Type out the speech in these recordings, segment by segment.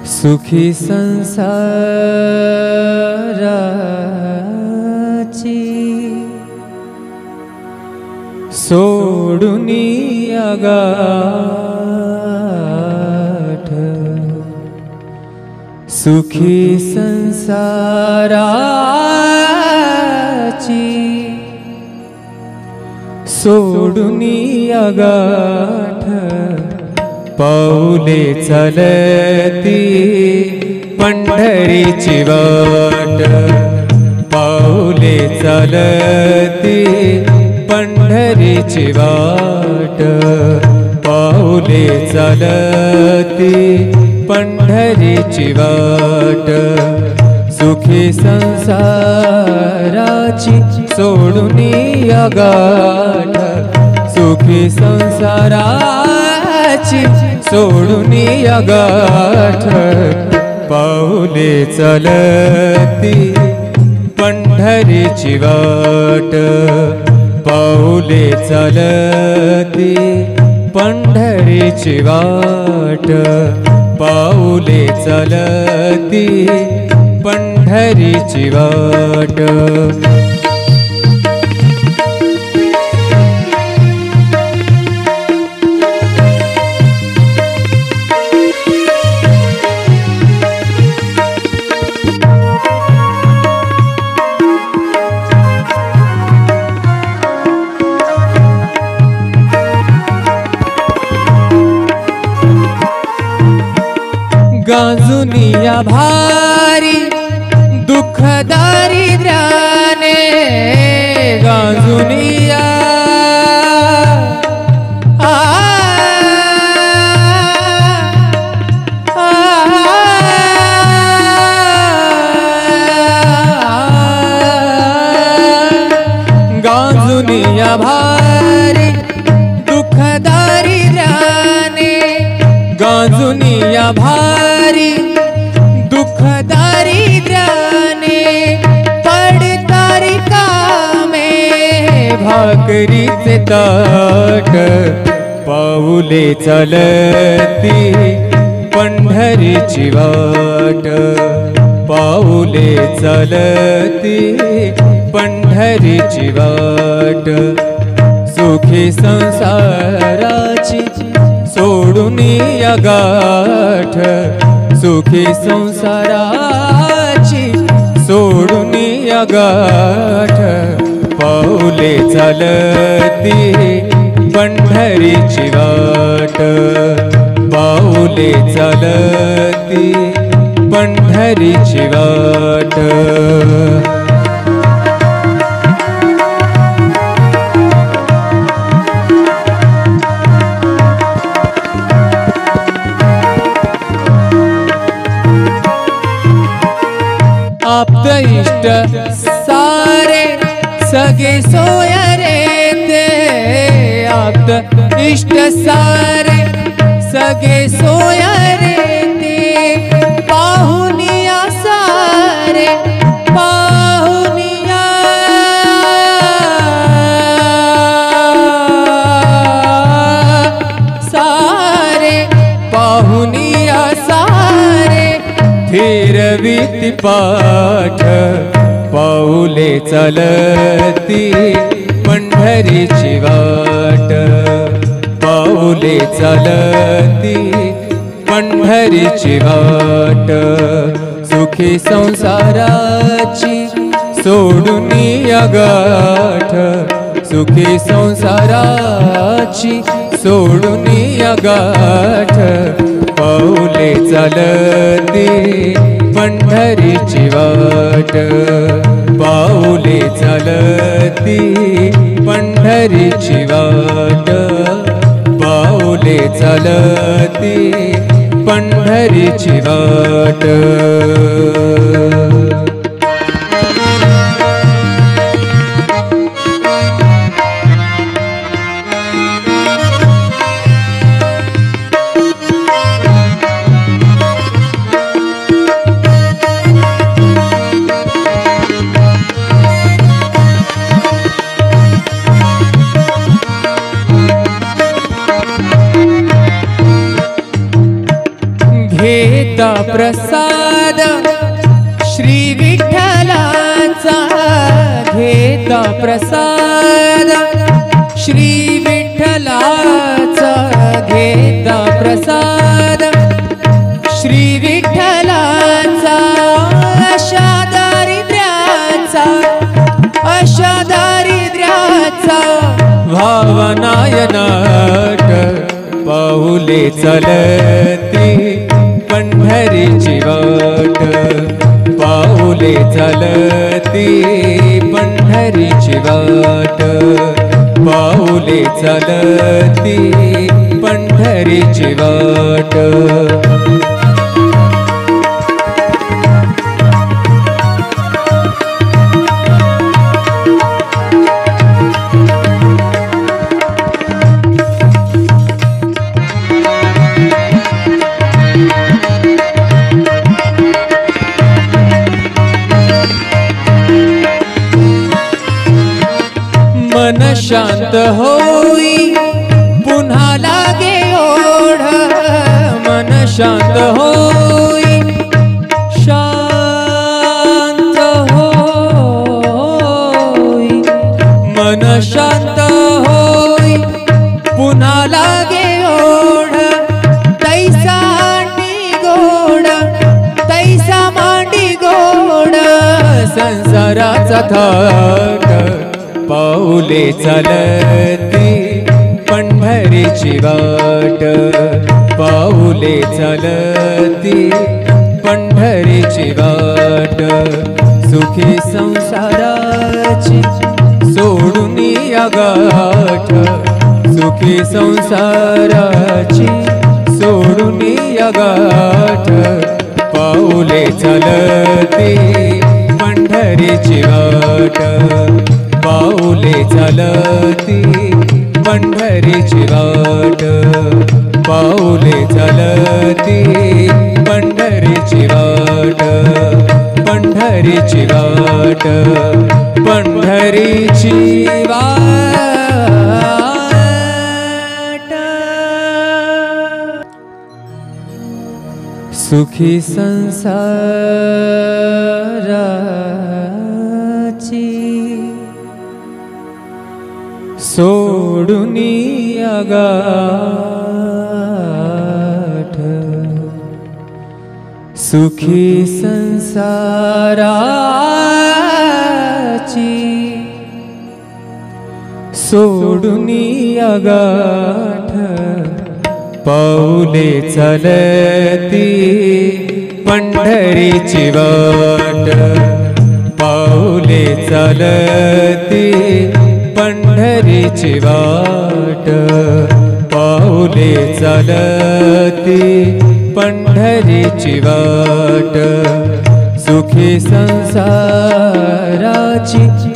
सुखी संसाराची सोडुनी आगाठ, सुखी संसाराची सोडुनी आगाठ, पाऊले चालती पंढरीची वाट, पाऊले चालती पंढरीची वाट, पाऊले चालती पंढरीची वाट, सुखी संसाराची सोडुनी आगाठ, सुखी संसाराची सोडुनी आगाठ, पाऊले चालती पंढरीची वाट, पाऊले चालती पंढरीची वाट, पाऊले चालती पंढरीची वाट. गांजुनिया भारी दुःख दारिद्र्याने, गांजुनिया गांजुनिया भारी दुःख दारिद्र्याने, गांजुनिया भारी दुःख दारिद्र्याने, पडतारी कामे भाकरीचे ताट, पाऊले चालती पंढरीची वाट, पाऊले चालती पंढरीची वाट, सुखी संसाराची सोडुनी आगाठ, सुखी संसाराची सोडुनी आगाठ, पाऊले चालती पंढरीची वाट, पाऊले चालती पंढरीची वाट. आप्त इष्ट सारे सगे सोय रे ते, आप्त इष्ट सारे सगे सोय रे ते, पाहुनिया सारे पाहुनिया सारे, पाहुनिया सारे फिरवीती पाठ, पाऊले चालती पंढरीची वाट, पाऊले चालती पंढरीची वाट, सुखी संसाराची सोडुनी आगाठ, सुखी संसाराची सोडुनी आगाठ, पाऊले चालती पंढरीची वाट, पाऊले चालती पंढरीची वाट, पाऊले चालती पंढरीची वाट. घेत घेता प्रसाद श्री विठ्ठलाचा घेता प्रसाद श्री विठ्ठलाचा घेता प्रसाद श्री विठ्ठलाचा अशा दारिद्र्याचा भावनायनाट पाऊले चलती पंढरीची वाट पाऊले चलती पंढरीची वाट पाऊले चलती पंढरीची वाट मन शांत होई पुन्हा लागे ओढ मन शांत होई शांत होई मन शांत होई पुन्हा लागे ओढ तैसा मांडी गोड संसाराचा थाट पाऊले चलती पंढरीची वाट पाऊले चलती पंढरीची वाट सुखी संसाराची सोडून या गाठ सुखी संसाराची सोडून या गाठ पाऊले चलती पंढरीची वाट पाऊले चलती पंढरीची वाट पाऊले चलती पंढरीची वाट पंढरीची वाट पंढरीची वाट सुखी संसाराची सोडून या गाठ सुखी संसाराची सोडून या गाठ पाऊले चलती पंढरीची वाट पाऊले चलती पंढरीची वाट पाऊले चलती पंढरीची वाट सुखी संसाराची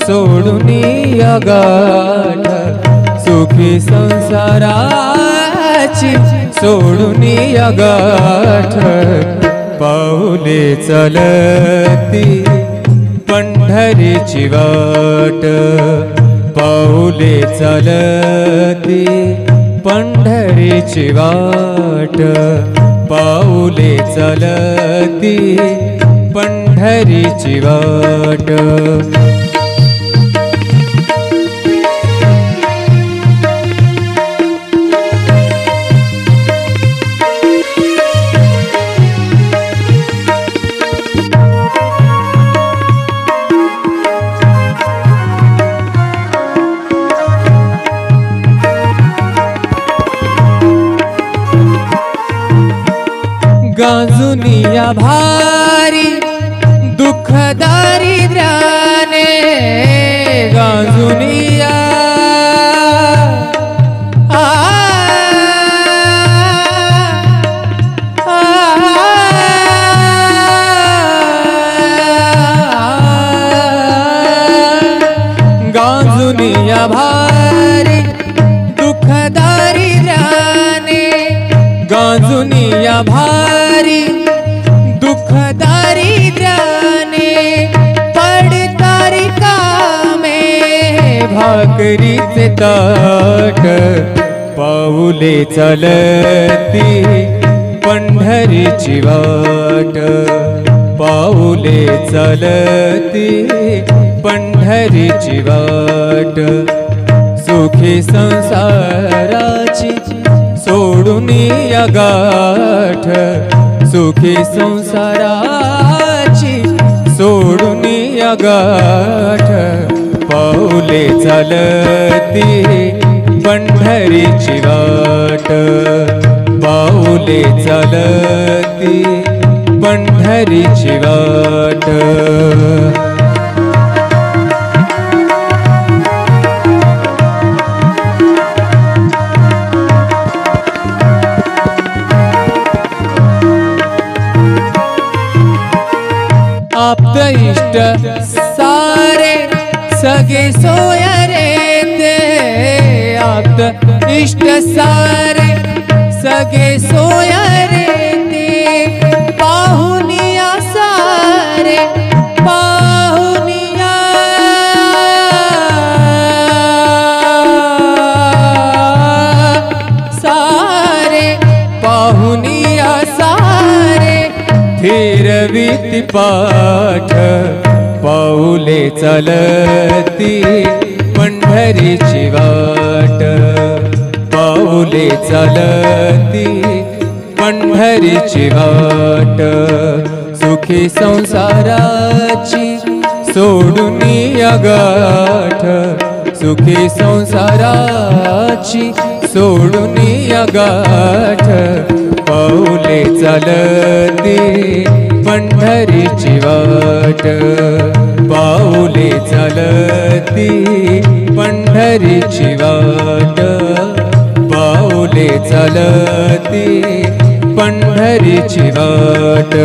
सोडून या गाठ सुखी संसाराची सोडून या गाठ पाऊले चलती पंढरीची वाट पाऊले चलती पंढरीची वाट पाऊले चलती पंढरीची वाट गांजुनिया भारी दुःख दारिद्र्याने गांजुनिया गांजुनिया भारी दुःख दारिद्र्याने गांजुनिया भारी दुःख दारिद्र्याने पडतारी कामे भाकरीचे ताट पाऊले चलती पंढरी पंढरीची वाट पाऊले चालती पंढरीची वाट सुखी संसाराची सोडून या गाठ सुखी संसाराची सोडून या गाठ पाऊले चालती पंढरीची वाट पाऊले चालती पंढरीची वाट आप्त इष्ट सारे सगे सोयरे ते आप्त इष्ट सारे सगे सोयरे ते पाहुनिया सारे पाहुनिया सारे पाहुनिया सारे फिरवीती पाठ पाऊले चालती पंढरीची वाट पाऊले चालती पंढरीची वाट सुखी संसाराची सोडून या गाठ सुखी संसाराची सोडून या गाठ पाऊले चालती पंढरीची वाट पाऊले चालती पंढरीची वाट पाऊले चालती पंढरीची वाट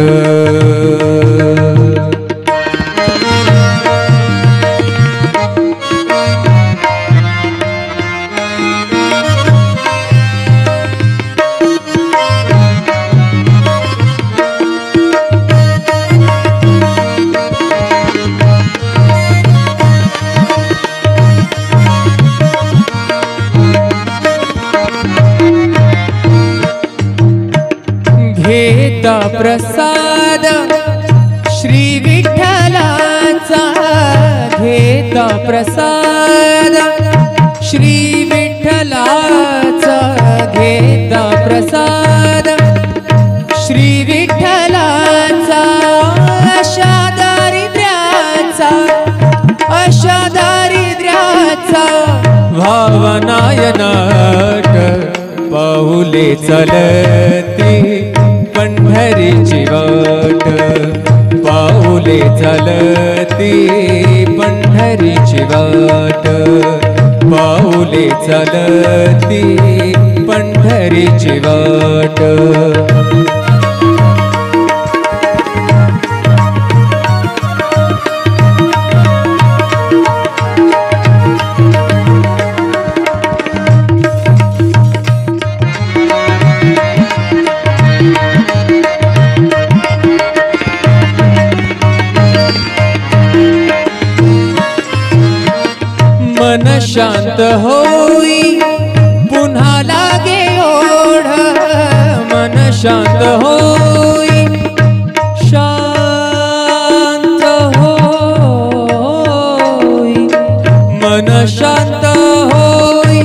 घेता प्रसाद श्री विठ्ठलाचा घेता प्रसाद श्री विठ्ठलाचा घेता प्रसाद श्री विठ्ठलाचा अशा दारिद्र्याचा भावनायनाट पाऊले चालती पंढरीची वाट पाऊले चालती पंढरीची वाट पाऊले चालती पंढरीची वाट मन शांत होई पुन्हा लागे ओढ मन शांत होई शांत होई मन शांत होई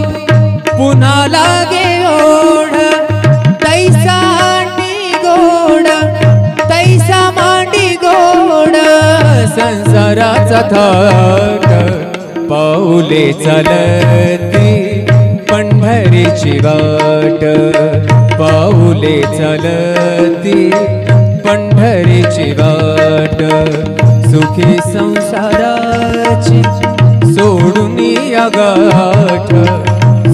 पुन्हा लागे ओढ तैसा मांडी गोड संसाराचा थाट पाऊले चालती पंढरीची वाट पाऊले चालती पंढरीची वाट सुखी संसाराची सोडून या गाठ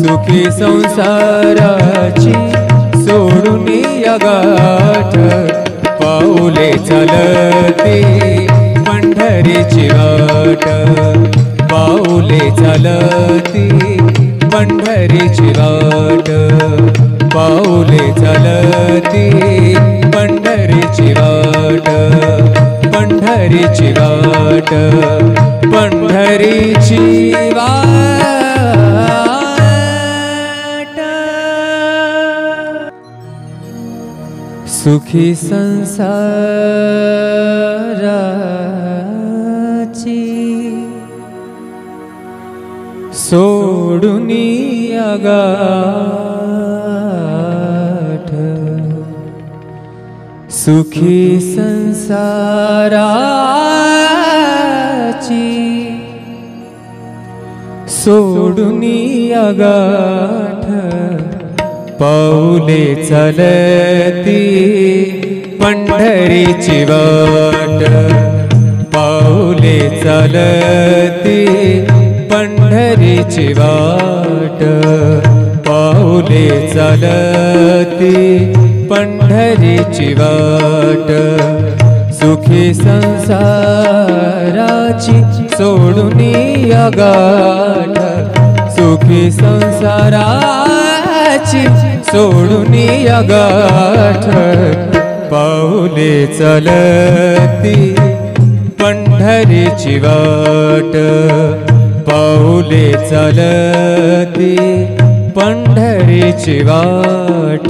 सुखी संसाराची सोडून या गाठ पाऊले चालती पंढरीची वाट पाऊले चालती पंढरीची वाट पाऊले चालती पंढरीची वाट पंढरीची वाट पंढरीची वाट सुखी संसाराची सोडूनी गाठ, सुखी संसाराची सोडूनी गाठ, पाऊले चालती पंढरीची वाट, पाऊले चालती पंढरीची वाट, पाऊले चालती पंढरीची वाट, सुखी संसाराची सोडूनी गाठ, सुखी संसाराची सोडूनी गाठ, पाऊले चालती पंढरीची वाट, पाऊले चालती पंढरीची वाट.